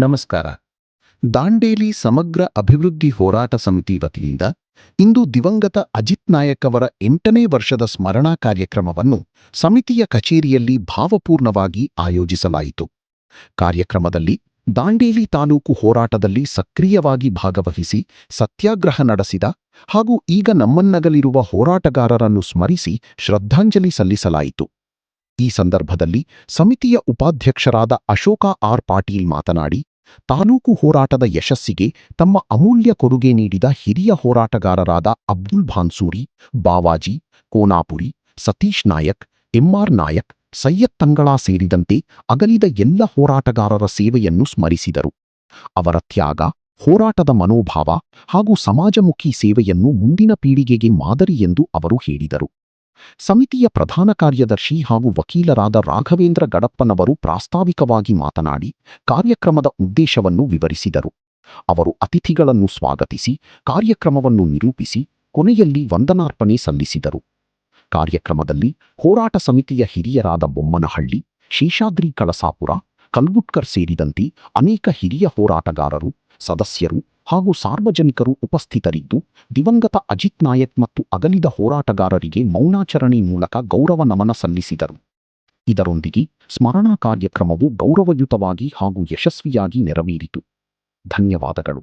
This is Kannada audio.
ನಮಸ್ಕಾರ. ದಾಂಡೇಲಿ ಸಮಗ್ರ ಅಭಿವೃದ್ಧಿ ಹೋರಾಟ ಸಮಿತಿ ವತಿಯಿಂದ ಇಂದು ದಿವಂಗತ ಅಜಿತ್ ನಾಯಕ್ ಅವರ 8ನೇ ವರ್ಷದ ಸ್ಮರಣಾ ಕಾರ್ಯಕ್ರಮವನ್ನು ಸಮಿತಿಯ ಕಚೇರಿಯಲ್ಲಿ ಭಾವಪೂರ್ಣವಾಗಿ ಆಯೋಜಿಸಲಾಯಿತು. ಕಾರ್ಯಕ್ರಮದಲ್ಲಿ ದಾಂಡೇಲಿ ತಾಲೂಕು ಹೋರಾಟದಲ್ಲಿ ಸಕ್ರಿಯವಾಗಿ ಭಾಗವಹಿಸಿ ಸತ್ಯಾಗ್ರಹ ನಡೆಸಿದ ಹಾಗೂ ಈಗ ನಮ್ಮನ್ನಗಲಿರುವ ಹೋರಾಟಗಾರರನ್ನು ಸ್ಮರಿಸಿ ಶ್ರದ್ಧಾಂಜಲಿ ಸಲ್ಲಿಸಲಾಯಿತು. ಈ ಸಂದರ್ಭದಲ್ಲಿ ಸಮಿತಿಯ ಉಪಾಧ್ಯಕ್ಷರಾದ ಅಶೋಕ ಆರ್ ಪಾಟೀಲ್ ಮಾತನಾಡಿ, ತಾಲೂಕು ಹೋರಾಟದ ಯಶಸ್ಸಿಗೆ ತಮ್ಮ ಅಮೂಲ್ಯ ಕೊಡುಗೆ ನೀಡಿದ ಹಿರಿಯ ಹೋರಾಟಗಾರರಾದ ಅಬ್ದುಲ್ ಭಾನ್ಸೂರಿ, ಬಾವಾಜಿ, ಕೋನಾಪುರಿ, ಸತೀಶ್ ನಾಯಕ್, ಎಂಆರ್ ನಾಯಕ್, ಸೈಯದ್ ತಂಗಳಾ ಸೇರಿದಂತೆ ಅಗಲಿದ ಎಲ್ಲ ಹೋರಾಟಗಾರರ ಸೇವೆಯನ್ನು ಸ್ಮರಿಸಿದರು. ಅವರ ತ್ಯಾಗ, ಹೋರಾಟದ ಮನೋಭಾವ ಹಾಗೂ ಸಮಾಜಮುಖಿ ಸೇವೆಯನ್ನು ಮುಂದಿನ ಪೀಳಿಗೆಗೆ ಮಾದರಿ ಎಂದು ಅವರು ಹೇಳಿದರು. ಸಮಿತಿಯ ಪ್ರಧಾನ ಕಾರ್ಯದರ್ಶಿ ಹಾಗೂ ವಕೀಲರಾದ ರಾಘವೇಂದ್ರ ಗಡಪ್ಪನವರು ಪ್ರಾಸ್ತಾವಿಕವಾಗಿ ಮಾತನಾಡಿ ಕಾರ್ಯಕ್ರಮದ ಉದ್ದೇಶವನ್ನು ವಿವರಿಸಿದರು. ಅವರು ಅತಿಥಿಗಳನ್ನು ಸ್ವಾಗತಿಸಿ ಕಾರ್ಯಕ್ರಮವನ್ನು ನಿರೂಪಿಸಿ ಕೊನೆಯಲ್ಲಿ ವಂದನಾರ್ಪಣೆ ಸಲ್ಲಿಸಿದರು. ಕಾರ್ಯಕ್ರಮದಲ್ಲಿ ಹೋರಾಟ ಸಮಿತಿಯ ಹಿರಿಯರಾದ ಬೊಮ್ಮನಹಳ್ಳಿ, ಶೇಷಾದ್ರಿ ಕಳಸಾಪುರ, ಕಲ್ಗುಟ್ಕರ್ ಸೇರಿದಂತೆ ಅನೇಕ ಹಿರಿಯ ಹೋರಾಟಗಾರರು, ಸದಸ್ಯರು ಹಾಗೂ ಸಾರ್ವಜನಿಕರು ಉಪಸ್ಥಿತರಿದ್ದು ದಿವಂಗತ ಅಜಿತ್ ನಾಯಕ್ ಮತ್ತು ಅಗಲಿದ ಹೋರಾಟಗಾರರಿಗೆ ಮೌನಾಚರಣೆ ಮೂಲಕ ಗೌರವ ನಮನ ಸಲ್ಲಿಸಿದರು. ಇದರೊಂದಿಗೆ ಸ್ಮರಣಾ ಕಾರ್ಯಕ್ರಮವು ಗೌರವಯುತವಾಗಿ ಹಾಗೂ ಯಶಸ್ವಿಯಾಗಿ ನೆರವೇರಿತು. ಧನ್ಯವಾದಗಳು.